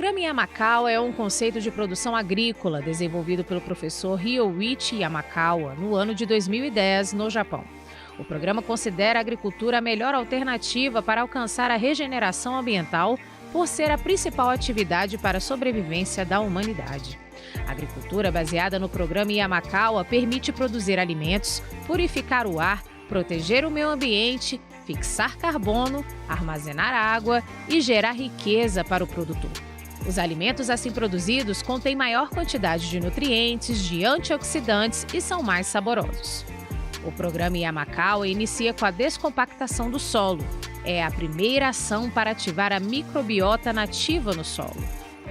programa Yamakawa é um conceito de produção agrícola desenvolvido pelo professor Ryoichi Yamakawa no ano de 2010, no Japão. O programa considera a agricultura a melhor alternativa para alcançar a regeneração ambiental, por ser a principal atividade para a sobrevivência da humanidade. A agricultura baseada no programa Yamakawa permite produzir alimentos, purificar o ar, proteger o meio ambiente, fixar carbono, armazenar água e gerar riqueza para o produtor. Os alimentos assim produzidos contêm maior quantidade de nutrientes, de antioxidantes e são mais saborosos. O programa Yamakawa inicia com a descompactação do solo. É a primeira ação para ativar a microbiota nativa no solo.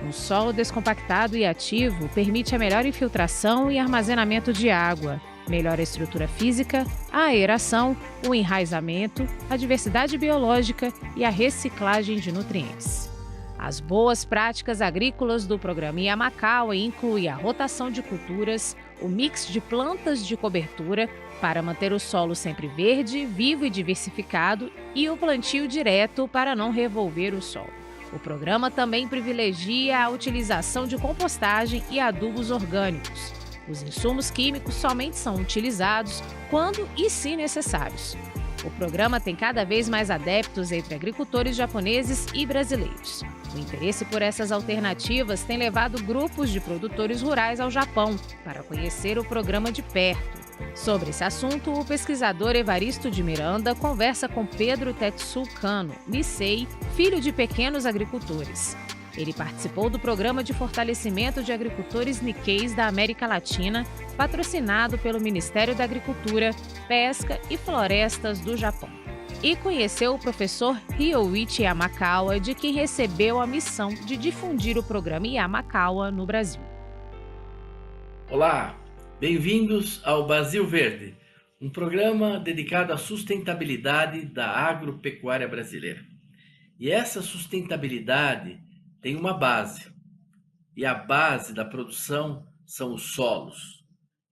Um solo descompactado e ativo permite a melhor infiltração e armazenamento de água, melhora a estrutura física, a aeração, o enraizamento, a diversidade biológica e a reciclagem de nutrientes. As boas práticas agrícolas do programa Yamakawa incluem a rotação de culturas, o mix de plantas de cobertura para manter o solo sempre verde, vivo e diversificado e o plantio direto para não revolver o solo. O programa também privilegia a utilização de compostagem e adubos orgânicos. Os insumos químicos somente são utilizados quando e se necessários. O programa tem cada vez mais adeptos entre agricultores japoneses e brasileiros. O interesse por essas alternativas tem levado grupos de produtores rurais ao Japão para conhecer o programa de perto. Sobre esse assunto, o pesquisador Evaristo de Miranda conversa com Pedro Tetsu Kano, Nisei, filho de pequenos agricultores. Ele participou do Programa de Fortalecimento de Agricultores Nikkeis da América Latina, patrocinado pelo Ministério da Agricultura, Pesca e Florestas do Japão. E conheceu o professor Ryoichi Yamakawa, de quem recebeu a missão de difundir o programa Yamakawa no Brasil. Olá, bem-vindos ao Brasil Verde, um programa dedicado à sustentabilidade da agropecuária brasileira. E essa sustentabilidade tem uma base, e a base da produção são os solos.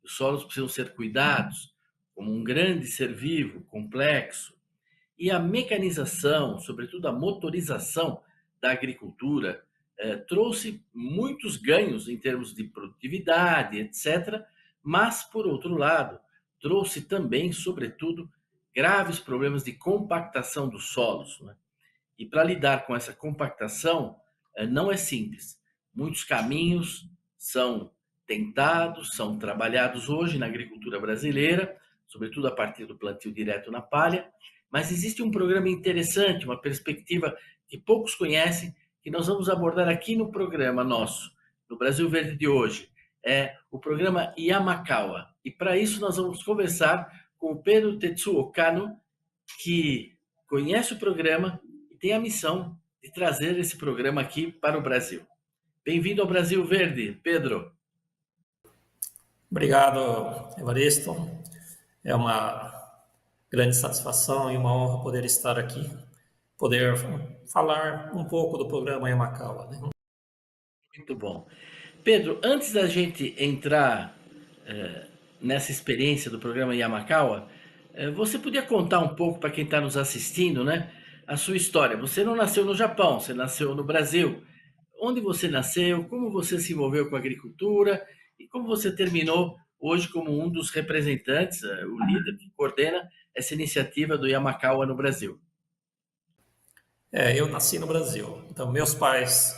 Os solos precisam ser cuidados como um grande ser vivo, complexo, e a mecanização, sobretudo a motorização da agricultura, trouxe muitos ganhos em termos de produtividade, etc., mas, por outro lado, trouxe também, sobretudo, graves problemas de compactação dos solos, né? E para lidar com essa compactação, não é simples. Muitos caminhos são tentados, são trabalhados hoje na agricultura brasileira, sobretudo a partir do plantio direto na palha, mas existe um programa interessante, uma perspectiva que poucos conhecem, que nós vamos abordar aqui no programa nosso, no Brasil Verde de hoje, é o programa Yamakawa. E para isso nós vamos conversar com o Pedro Tetsuo Kano, que conhece o programa e tem a missão de trazer esse programa aqui para o Brasil. Bem-vindo ao Brasil Verde, Pedro. Obrigado, Evaristo. É uma grande satisfação e uma honra poder estar aqui, poder falar um pouco do programa Yamakawa, né? Muito bom. Pedro, antes da gente entrar nessa experiência do programa Yamakawa, você podia contar um pouco para quem está nos assistindo, né, a sua história. Você não nasceu no Japão, você nasceu no Brasil. Onde você nasceu, como você se envolveu com a agricultura e como você terminou hoje como um dos representantes, o líder que coordena essa iniciativa do Yamakawa no Brasil. Eu nasci no Brasil. Então, meus pais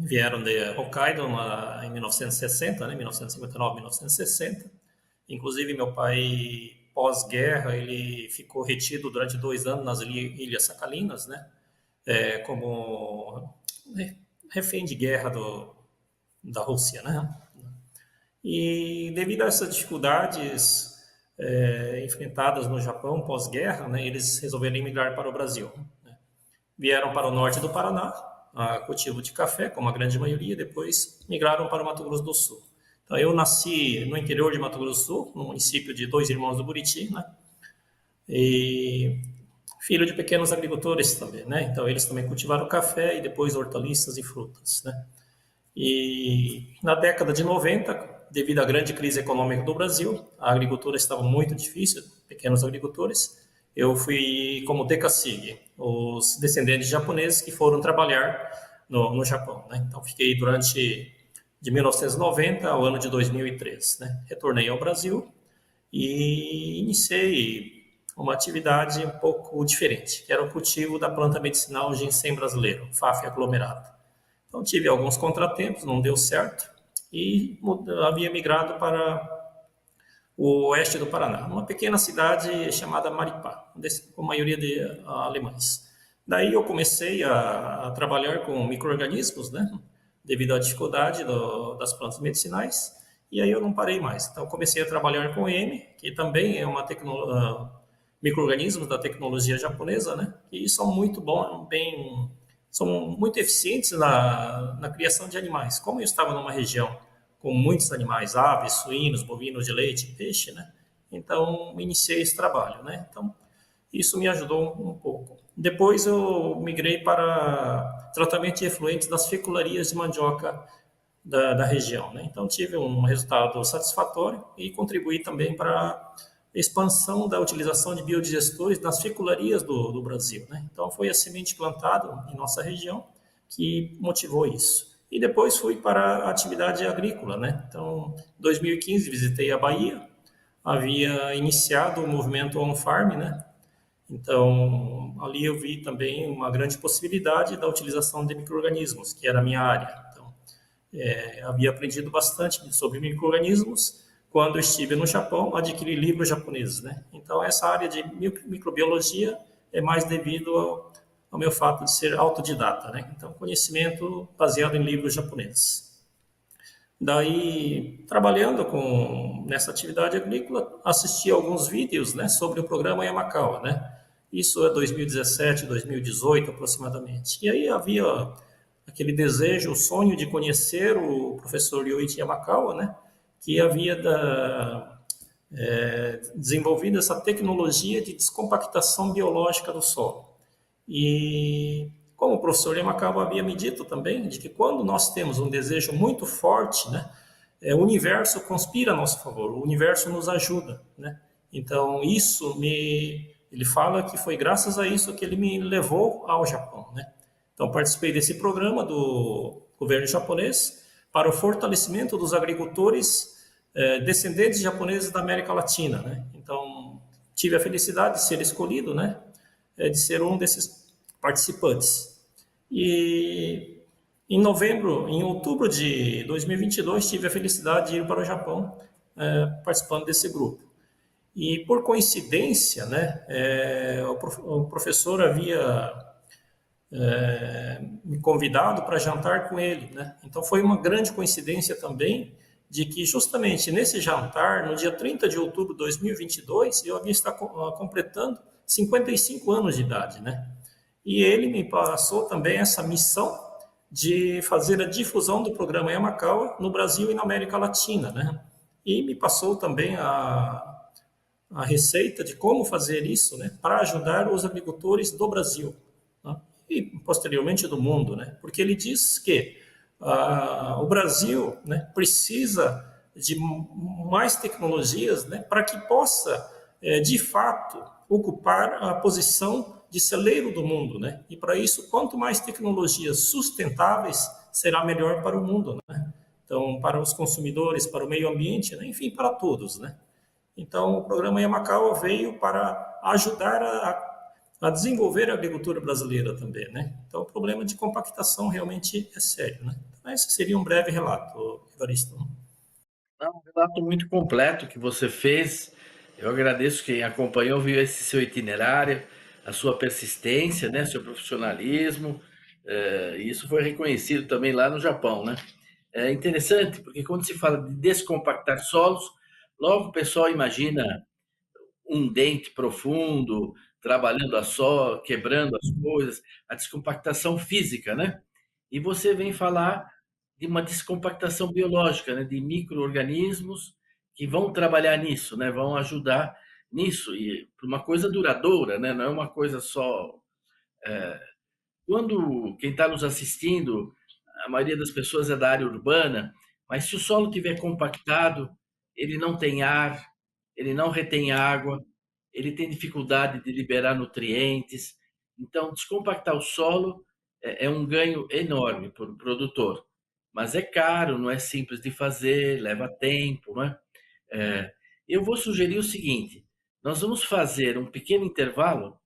vieram de Hokkaido em 1960, né, 1959, 1960. Inclusive, meu pai, pós-guerra, ele ficou retido durante 2 anos nas Ilhas Sakalinas, né, como refém de guerra da Rússia, né? E devido a essas dificuldades enfrentadas no Japão pós-guerra, né, eles resolveram emigrar para o Brasil, né? Vieram para o norte do Paraná, a cultivo de café, como a grande maioria, depois migraram para o Mato Grosso do Sul. Então, eu nasci no interior de Mato Grosso do Sul, no município de Dois Irmãos do Buriti, né? E filho de pequenos agricultores também, né? Então, eles também cultivaram café e depois hortaliças e frutas, né? E na década de 90, devido à grande crise econômica do Brasil, a agricultura estava muito difícil, pequenos agricultores, eu fui como Dekasig, os descendentes japoneses que foram trabalhar no Japão, né? Então, fiquei durante de 1990 ao ano de 2003, né? Retornei ao Brasil e iniciei uma atividade um pouco diferente, que era o cultivo da planta medicinal ginseng brasileiro, FAF aglomerado. Então, tive alguns contratempos, não deu certo, e havia migrado para o oeste do Paraná, uma pequena cidade chamada Maripá, com a maioria de alemães. Daí eu comecei a trabalhar com micro-organismos, né, devido à dificuldade das plantas medicinais, e aí eu não parei mais. Então comecei a trabalhar com EM, que também é uma micro-organismos da tecnologia japonesa, né, que são muito são muito eficientes na criação de animais. Como eu estava numa região com muitos animais, aves, suínos, bovinos de leite, peixe, né? Então, iniciei esse trabalho, né? Então, isso me ajudou um pouco. Depois eu migrei para tratamento de efluentes das fecularias de mandioca da região, né? Então, tive um resultado satisfatório e contribuí também para a expansão da utilização de biodigestores nas fecularias do Brasil, né? Então, foi a semente plantada em nossa região que motivou isso. E depois fui para a atividade agrícola, né? Então, em 2015 visitei a Bahia, havia iniciado o movimento On Farm, né? Então, ali eu vi também uma grande possibilidade da utilização de micro-organismos, que era a minha área. Então, havia aprendido bastante sobre micro-organismos. Quando eu estive no Japão, adquiri livros japoneses, né? Então, essa área de microbiologia é mais devido ao meu fato de ser autodidata, né? Então, conhecimento baseado em livros japoneses. Daí, trabalhando nessa atividade agrícola, assisti alguns vídeos, né, sobre o programa Yamakawa, né? Isso é 2017, 2018 aproximadamente. E aí havia aquele desejo, o sonho de conhecer o professor Yoichi Yamakawa, né, que havia desenvolvido essa tecnologia de descompactação biológica do solo. E como o professor Yamakawa havia me dito também, de que quando nós temos um desejo muito forte, né, o universo conspira a nosso favor, o universo nos ajuda, né? Então, ele fala que foi graças a isso que ele me levou ao Japão, né? Então, participei desse programa do governo japonês para o fortalecimento dos agricultores descendentes japoneses da América Latina, né? Então, tive a felicidade de ser escolhido, né, de ser um desses participantes. E em outubro de 2022, tive a felicidade de ir para o Japão participando desse grupo. E por coincidência, né, o professor havia me convidado para jantar com ele, né? Então foi uma grande coincidência também de que justamente nesse jantar, no dia 30 de outubro de 2022, eu havia estado completando 55 anos de idade, né? E ele me passou também essa missão de fazer a difusão do programa Yamakawa no Brasil e na América Latina, né? E me passou também a receita de como fazer isso, né, para ajudar os agricultores do Brasil, né, e posteriormente do mundo, né? Porque ele diz que o Brasil, né, precisa de mais tecnologias, né, para que possa, de fato, ocupar a posição de celeiro do mundo, né? E para isso, quanto mais tecnologias sustentáveis, será melhor para o mundo, né? Então, para os consumidores, para o meio ambiente, né? Enfim, para todos, né? Então, o programa Yamakawa veio para ajudar a desenvolver a agricultura brasileira também, né? Então, o problema de compactação realmente é sério, né? Então, esse seria um breve relato, Evaristo. É um relato muito completo que você fez. Eu agradeço quem acompanhou, viu esse seu itinerário, a sua persistência, né, seu profissionalismo, e isso foi reconhecido também lá no Japão, né? É interessante, porque quando se fala de descompactar solos, logo o pessoal imagina um dente profundo, trabalhando a só, quebrando as coisas, a descompactação física, né? E você vem falar de uma descompactação biológica, né? De micro-organismos que vão trabalhar nisso, né? Vão ajudar nisso, e uma coisa duradoura, né? Não é uma coisa só. Quando quem está nos assistindo, a maioria das pessoas é da área urbana, mas se o solo estiver compactado, ele não tem ar, ele não retém água, ele tem dificuldade de liberar nutrientes. Então, descompactar o solo é um ganho enorme para o produtor, mas é caro, não é simples de fazer, leva tempo, não é? Eu vou sugerir o seguinte: nós vamos fazer um pequeno intervalo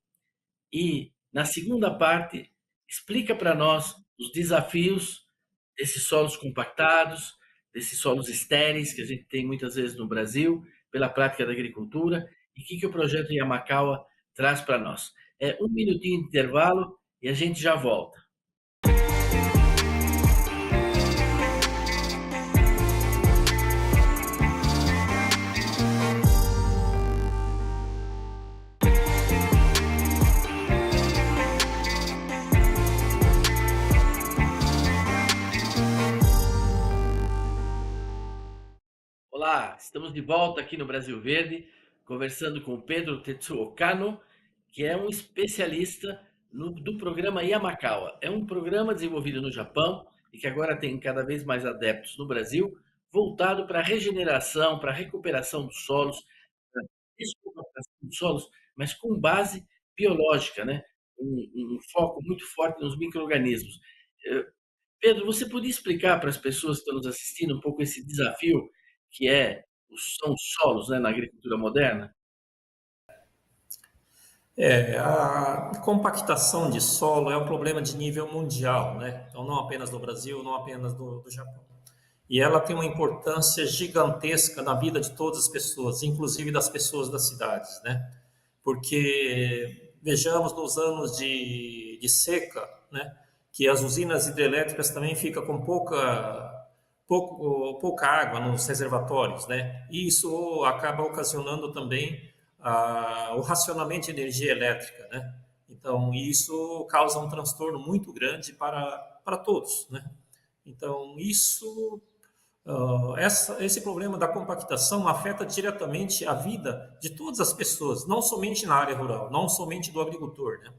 e, na segunda parte, explica para nós os desafios desses solos compactados, desses solos estéreis que a gente tem muitas vezes no Brasil, pela prática da agricultura, e o que o projeto Yamakawa traz para nós. É um minutinho de intervalo e a gente já volta. Olá, estamos de volta aqui no Brasil Verde, conversando com o Pedro Tetsuo Kano, que é um especialista do programa Yamakawa. É um programa desenvolvido no Japão e que agora tem cada vez mais adeptos no Brasil, voltado para a regeneração, para a recuperação dos solos, para a descompactação dos solos, mas com base biológica, né? Um foco muito forte nos micro-organismos. Eh, Pedro, você podia explicar para as pessoas que estão nos assistindo um pouco esse desafio que são os solos, né, na agricultura moderna? A compactação de solo é um problema de nível mundial, né? Então, não apenas do Brasil, não apenas do Japão. E ela tem uma importância gigantesca na vida de todas as pessoas, inclusive das pessoas das cidades, né? Porque, vejamos, nos anos de seca, né, que as usinas hidrelétricas também ficam com pouca água nos reservatórios, né? E isso acaba ocasionando também o racionamento de energia elétrica, né? Então, isso causa um transtorno muito grande para todos, né? Então, esse problema da compactação afeta diretamente a vida de todas as pessoas, não somente na área rural, não somente do agricultor, né?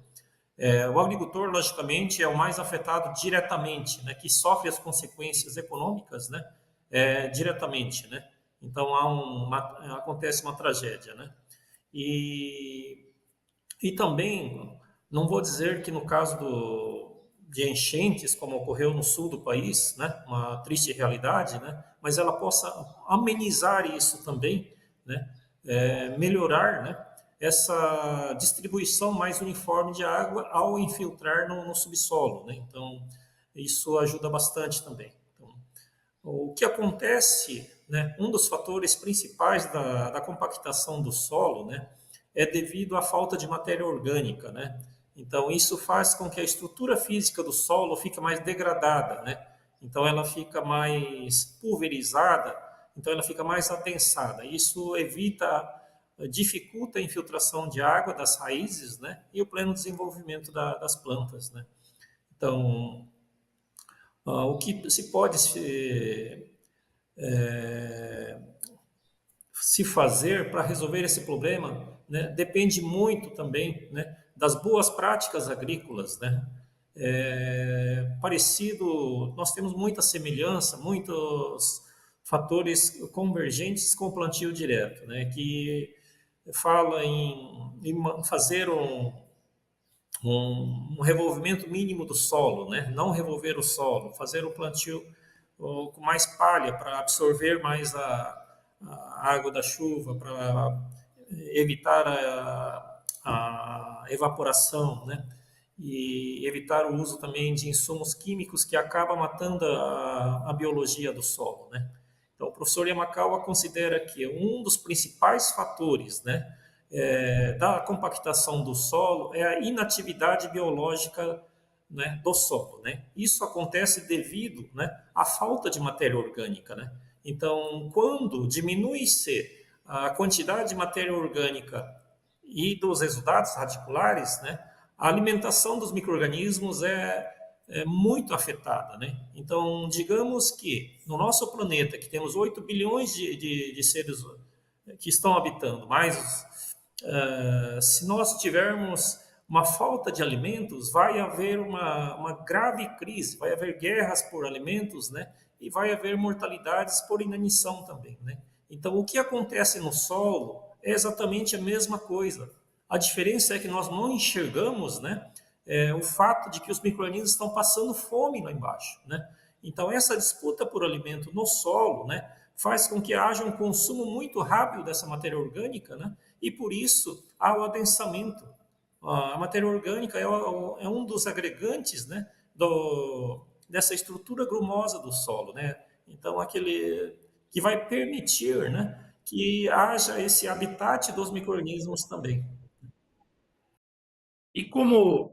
O agricultor, logicamente, é o mais afetado diretamente, né, que sofre as consequências econômicas, né, diretamente, né? Então acontece uma tragédia, né? E, e também, não vou dizer que no caso de enchentes, como ocorreu no sul do país, né, uma triste realidade, né, mas ela possa amenizar isso também, né, melhorar, né, essa distribuição mais uniforme de água ao infiltrar no subsolo, né? Então, isso ajuda bastante também. Então, o que acontece, né, um dos fatores principais da compactação do solo, né, é devido à falta de matéria orgânica, né? Então, isso faz com que a estrutura física do solo fique mais degradada, né? Então, ela fica mais pulverizada, então ela fica mais adensada. Isso dificulta a infiltração de água das raízes, né? E o pleno desenvolvimento das plantas, né? Então, o que se pode se fazer para resolver esse problema, né, depende muito também, né, das boas práticas agrícolas, né? Parecido, nós temos muita semelhança, muitos fatores convergentes com o plantio direto, né, que fala em fazer um revolvimento mínimo do solo, né? Não revolver o solo, fazer o plantio com mais palha para absorver mais a água da chuva, para evitar a evaporação, né? E evitar o uso também de insumos químicos que acabam matando a biologia do solo, né? Então, o professor Yamakawa considera que um dos principais fatores, né, da compactação do solo é a inatividade biológica, né, do solo, né? Isso acontece devido, né, à falta de matéria orgânica, né? Então, quando diminui-se a quantidade de matéria orgânica e dos resultados radiculares, né, a alimentação dos micro-organismos é muito afetada, né? Então, digamos que no nosso planeta, que temos 8 bilhões de seres que estão habitando, mas se nós tivermos uma falta de alimentos, vai haver uma grave crise, vai haver guerras por alimentos, né? E vai haver mortalidades por inanição também, né? Então, o que acontece no solo é exatamente a mesma coisa. A diferença é que nós não enxergamos, né, o fato de que os micro-organismos estão passando fome lá embaixo, né? Então, essa disputa por alimento no solo, né, faz com que haja um consumo muito rápido dessa matéria orgânica, né? E por isso há o adensamento. A matéria orgânica é um dos agregantes, né, dessa estrutura grumosa do solo, né? Então, aquele que vai permitir, né, que haja esse habitat dos micro-organismos também. E como,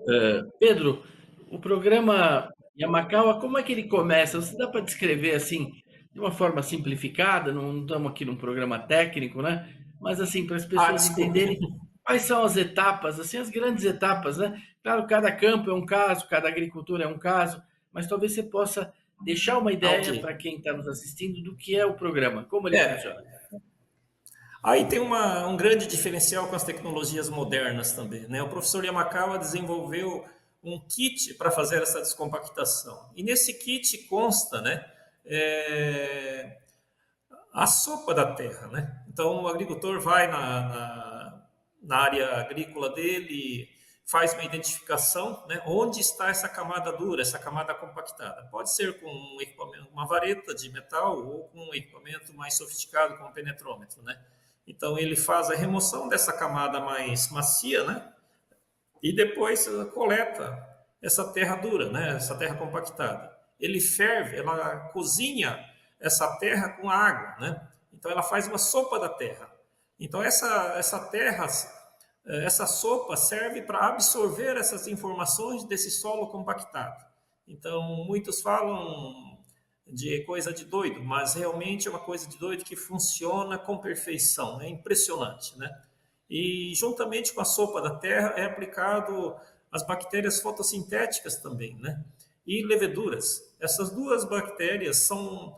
Pedro, o programa Yamakawa, como é que ele começa? Você dá para descrever assim, de uma forma simplificada? Não estamos aqui num programa técnico, né? Mas assim, para as Ah, pessoas desculpe. entenderem quais são as etapas, assim, as grandes etapas, né? Claro, cada campo é um caso, cada agricultura é um caso, mas talvez você possa deixar uma Ah, ok. ideia para quem está nos assistindo do que é o programa, como ele funciona. É, aí tem um grande diferencial com as tecnologias modernas também, né? O professor Yamakawa desenvolveu um kit para fazer essa descompactação. E nesse kit consta, né, é, a sopa da terra, né? Então o agricultor vai na área agrícola dele, faz uma identificação, né? Onde está essa camada dura, essa camada compactada. Pode ser com um equipamento, uma vareta de metal ou com um equipamento mais sofisticado, como um penetrômetro, né? Então ele faz a remoção dessa camada mais macia, né? E depois coleta essa terra dura, né? Essa terra compactada. Ele ferve, ela cozinha essa terra com água, né? Então ela faz uma sopa da terra. Então essa terra, essa sopa serve para absorver essas informações desse solo compactado. Então muitos falam de coisa de doido, mas realmente é uma coisa de doido que funciona com perfeição, é impressionante, né? E juntamente com a sopa da terra é aplicado as bactérias fotossintéticas também, né? E leveduras. Essas duas bactérias são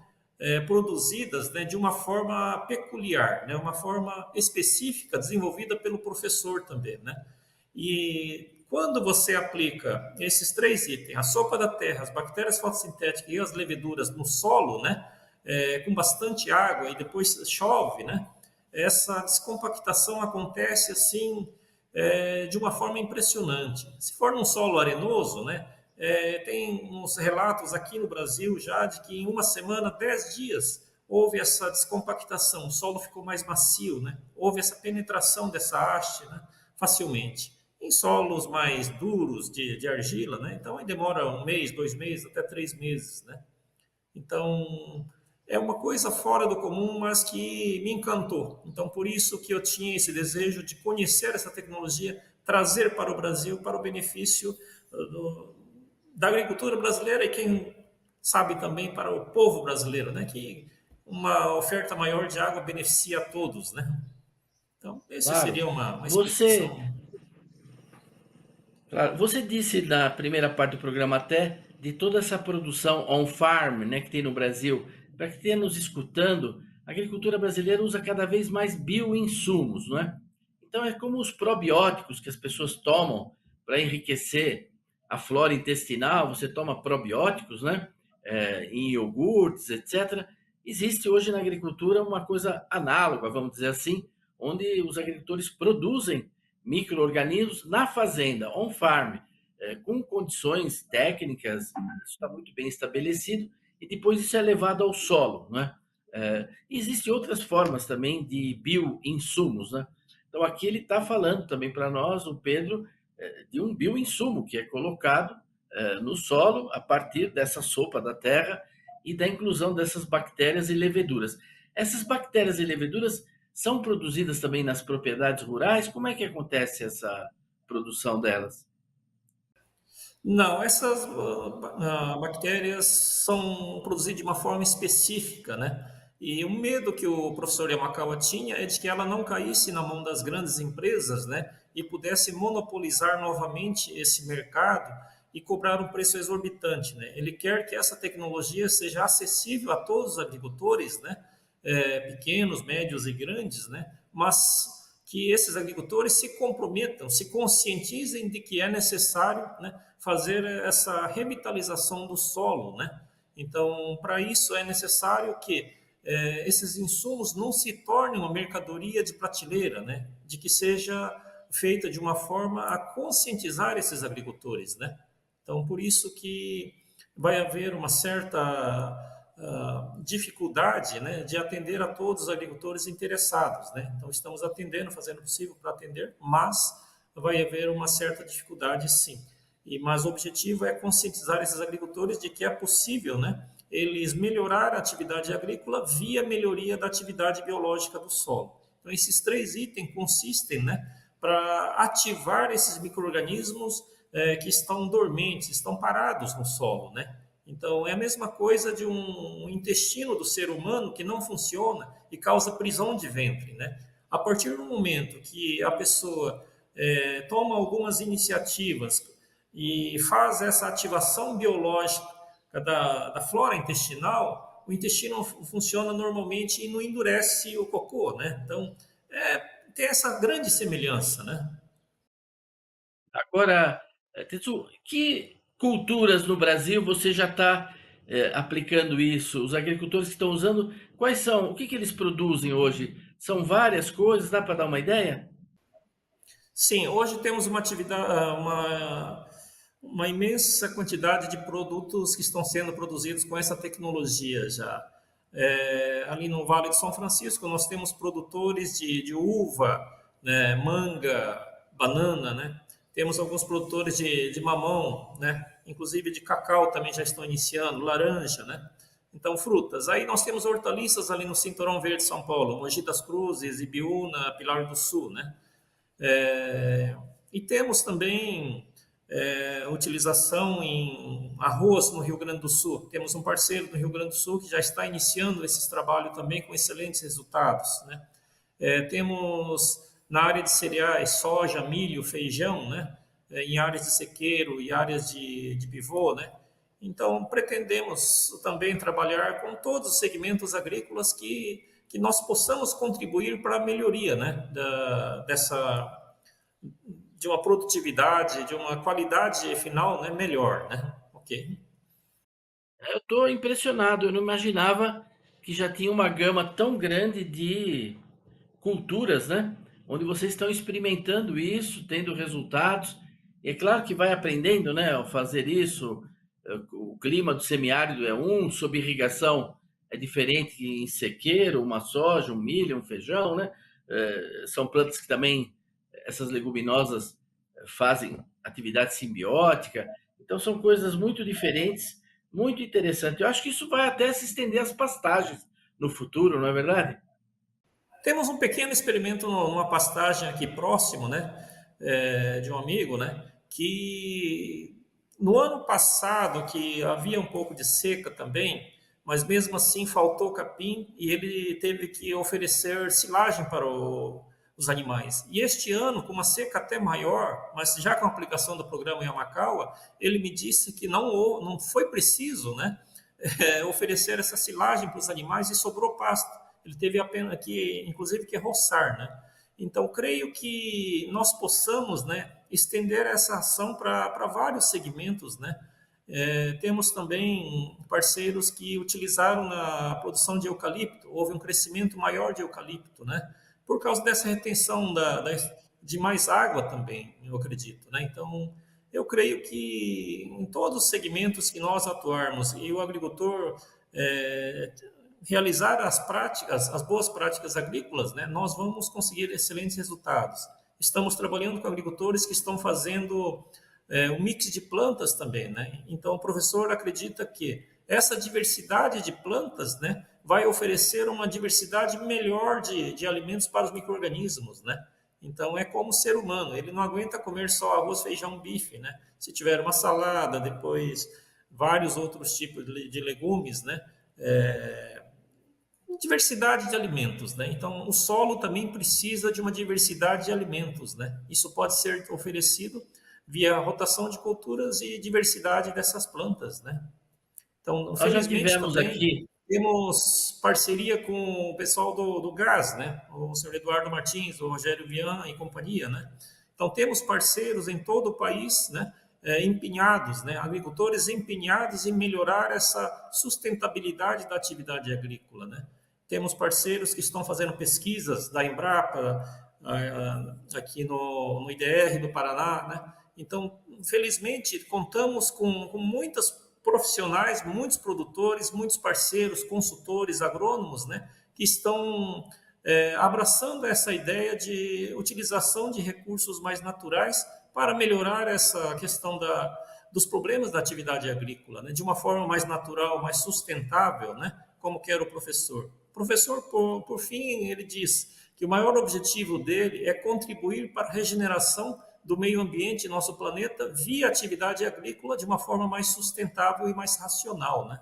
produzidas, né, de uma forma peculiar, né, uma forma específica desenvolvida pelo professor também, né? E quando você aplica esses três itens, a sopa da terra, as bactérias fotossintéticas e as leveduras no solo, né, com bastante água e depois chove, né, essa descompactação acontece assim de uma forma impressionante. Se for num solo arenoso, né, tem uns relatos aqui no Brasil já de que em uma semana, 10 dias, houve essa descompactação, o solo ficou mais macio, né? Houve essa penetração dessa haste, né, facilmente. Em solos mais duros de argila, né? Então aí demora um mês, 2 meses, até 3 meses, né? Então é uma coisa fora do comum, mas que me encantou. Então por isso que eu tinha esse desejo de conhecer essa tecnologia, trazer para o Brasil para o benefício da agricultura brasileira e quem sabe também para o povo brasileiro, né? Que uma oferta maior de água beneficia a todos, né? Então, esse Claro. seria uma Você, explicação. claro, você disse na primeira parte do programa até de toda essa produção on-farm, né, que tem no Brasil. Para quem esteja nos escutando, a agricultura brasileira usa cada vez mais bioinsumos, não é? Então é como os probióticos que as pessoas tomam para enriquecer a flora intestinal, você toma probióticos, né? Em iogurtes, etc. Existe hoje na agricultura uma coisa análoga, vamos dizer assim, onde os agricultores produzem micro-organismos na fazenda, on-farm, com condições técnicas, isso está muito bem estabelecido, e depois isso é levado ao solo, né? Existem outras formas também de bioinsumos, né? Então aqui ele está falando também para nós, o Pedro, de um bioinsumo que é colocado no solo a partir dessa sopa da terra e da inclusão dessas bactérias e leveduras. Essas bactérias e leveduras são produzidas também nas propriedades rurais? Como é que acontece essa produção delas? Não, essas bactérias são produzidas de uma forma específica, né? E o medo que o professor Yamakawa tinha é de que ela não caísse na mão das grandes empresas, né? E pudesse monopolizar novamente esse mercado e cobrar um preço exorbitante, né? Ele quer que essa tecnologia seja acessível a todos os agricultores, né? Pequenos, médios e grandes, né? Mas que esses agricultores se comprometam, se conscientizem de que é necessário, né, fazer essa revitalização do solo, né? Então, para isso é necessário que esses insumos não se tornem uma mercadoria de prateleira, né? De que seja feita de uma forma a conscientizar esses agricultores, né? Então, por isso que vai haver uma certa dificuldade, né, de atender a todos os agricultores interessados, né? Então, estamos atendendo, fazendo o possível para atender, mas vai haver uma certa dificuldade, sim. Mas o objetivo é conscientizar esses agricultores de que é possível, né, eles melhorar a atividade agrícola via melhoria da atividade biológica do solo. Então, esses 3 itens consistem, né, para ativar esses micro-organismos que estão dormentes, estão parados no solo, né? Então, é a mesma coisa de um intestino do ser humano que não funciona e causa prisão de ventre, né? A partir do momento que a pessoa toma algumas iniciativas e faz essa ativação biológica da flora intestinal, o intestino funciona normalmente e não endurece o cocô, né? Então, tem essa grande semelhança, né? Agora, Tetsu, que culturas no Brasil você já está aplicando isso? Os agricultores que estão usando, quais são? O que eles produzem hoje? São várias coisas, dá para dar uma ideia? Sim, hoje temos uma atividade, uma imensa quantidade de produtos que estão sendo produzidos com essa tecnologia já. Ali no Vale de São Francisco, nós temos produtores de uva, né, manga, banana, né? Temos alguns produtores de mamão, né? Inclusive de cacau também já estão iniciando, laranja, né? Então, frutas. Aí nós temos hortaliças ali no Cinturão Verde de São Paulo, Mogi das Cruzes, Ibiúna, Pilar do Sul, né? E temos também utilização em arroz no Rio Grande do Sul. Temos um parceiro no Rio Grande do Sul que já está iniciando esses trabalhos também com excelentes resultados, né? Temos na área de cereais, soja, milho, feijão, né? Em áreas de sequeiro e áreas de pivô, né? Então, pretendemos também trabalhar com todos os segmentos agrícolas que nós possamos contribuir para a melhoria, né? De uma produtividade, de uma qualidade final, né, melhor, né? Ok. Eu estou impressionado, eu não imaginava que já tinha uma gama tão grande de culturas, né? Onde vocês estão experimentando isso, tendo resultados. E é claro que vai aprendendo, né? Ao fazer isso, o clima do semiárido é um, sob irrigação é diferente que em sequeiro, uma soja, um milho, um feijão, né? São plantas que também, essas leguminosas, fazem atividade simbiótica. Então são coisas muito diferentes, muito interessantes. Eu acho que isso vai até se estender às pastagens no futuro, não é verdade? Temos um pequeno experimento numa pastagem aqui próximo, né, de um amigo, né, que no ano passado, que havia um pouco de seca também, mas mesmo assim faltou capim e ele teve que oferecer silagem para os animais. E este ano, com uma seca até maior, mas já com a aplicação do programa Yamakawa, ele me disse que não foi preciso, né, oferecer essa silagem para os animais e sobrou pasto. Ele teve apenas que, inclusive, que roçar, né? Então, creio que nós possamos, né, estender essa ação para vários segmentos, né? Temos também parceiros que utilizaram na produção de eucalipto, houve um crescimento maior de eucalipto, né? Por causa dessa retenção de mais água também, eu acredito, né? Então, eu creio que em todos os segmentos que nós atuarmos e o agricultor realizar as boas práticas agrícolas, né, nós vamos conseguir excelentes resultados. Estamos trabalhando com agricultores que estão fazendo um mix de plantas também, né? Então, o professor acredita que essa diversidade de plantas, né, vai oferecer uma diversidade melhor de alimentos para os micro-organismos, né? Então, é como o ser humano, ele não aguenta comer só arroz, feijão, bife, né? Se tiver uma salada, depois vários outros tipos de legumes, né? Diversidade de alimentos, né? Então, o solo também precisa de uma diversidade de alimentos, né? Isso pode ser oferecido via rotação de culturas e diversidade dessas plantas, né? Então, Nós já felizmente tivemos também aqui. temos parceria com o pessoal do gás, né? O senhor Eduardo Martins, o Rogério Vian e companhia, né? Então, temos parceiros em todo o país, né? Empenhados, né? Agricultores empenhados em melhorar essa sustentabilidade da atividade agrícola, né? Temos parceiros que estão fazendo pesquisas da Embrapa, aqui no IDR do Paraná, né? Então, felizmente, contamos com muitos profissionais, muitos produtores, muitos parceiros, consultores, agrônomos, né? Que estão abraçando essa ideia de utilização de recursos mais naturais para melhorar essa questão dos problemas da atividade agrícola, né? De uma forma mais natural, mais sustentável, né? Como quer o professor. O professor, por fim, ele diz que o maior objetivo dele é contribuir para a regeneração do meio ambiente e nosso planeta via atividade agrícola de uma forma mais sustentável e mais racional, né?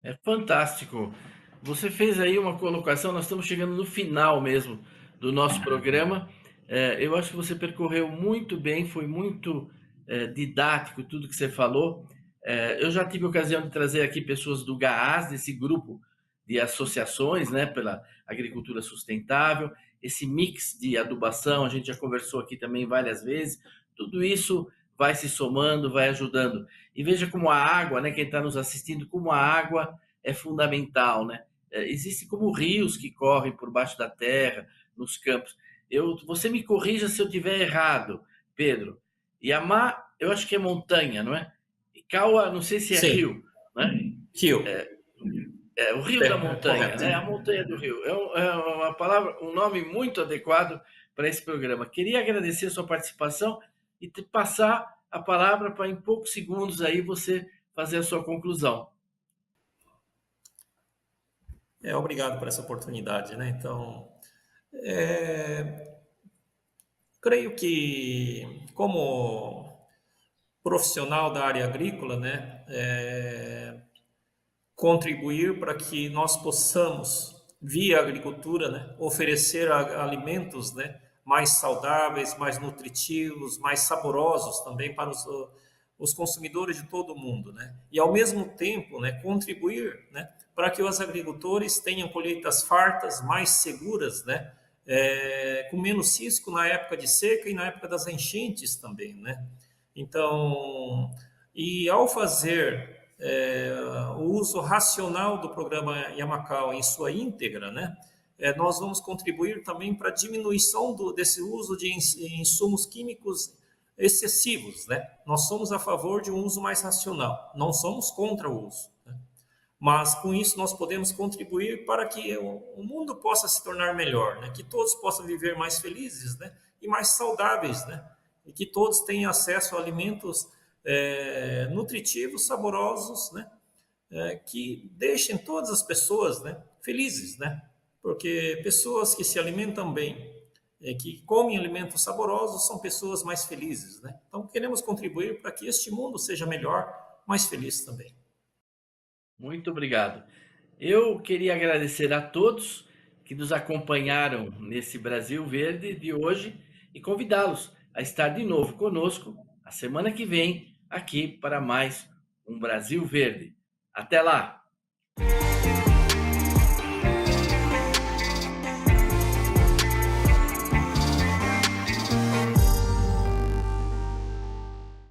É fantástico. Você fez aí uma colocação, nós estamos chegando no final mesmo do nosso programa. Eu acho que você percorreu muito bem, foi muito didático tudo que você falou. Eu já tive a ocasião de trazer aqui pessoas do GAAS, desse grupo de associações, né, pela agricultura sustentável, esse mix de adubação, a gente já conversou aqui também várias vezes, tudo isso vai se somando, vai ajudando. E veja como a água, né, quem está nos assistindo, como a água é fundamental, né? Existem como rios que correm por baixo da terra, nos campos. Você me corrija se eu estiver errado, Pedro. Iamá, eu acho que é montanha, não é? E Cauã, não sei se é Sim. rio, né? Rio. O rio da montanha, né? A montanha do rio. É uma palavra, um nome muito adequado para esse programa. Queria agradecer a sua participação e te passar a palavra para, em poucos segundos, aí você fazer a sua conclusão. Obrigado por essa oportunidade, né? Então, creio que, como profissional da área agrícola, né, contribuir para que nós possamos, via agricultura, né, oferecer alimentos, né, mais saudáveis, mais nutritivos, mais saborosos também para os consumidores de todo o mundo, né? E ao mesmo tempo, né, contribuir, né, para que os agricultores tenham colheitas fartas, mais seguras, né, com menos risco na época de seca e na época das enchentes também, né? Então, e ao fazer o uso racional do programa Yamacau em sua íntegra, né, nós vamos contribuir também para a diminuição desse uso de insumos químicos excessivos, né? Nós somos a favor de um uso mais racional, não somos contra o uso, né? Mas com isso nós podemos contribuir para que o mundo possa se tornar melhor, né? Que todos possam viver mais felizes, né? E mais saudáveis, né? E que todos tenham acesso a alimentos nutritivos, saborosos, né? Que deixem todas as pessoas, né, felizes, né? Porque pessoas que se alimentam bem, que comem alimentos saborosos, são pessoas mais felizes, né? Então, queremos contribuir para que este mundo seja melhor, mais feliz também. Muito obrigado. Eu queria agradecer a todos que nos acompanharam nesse Brasil Verde de hoje e convidá-los a estar de novo conosco a semana que vem, aqui para mais um Brasil Verde. Até lá!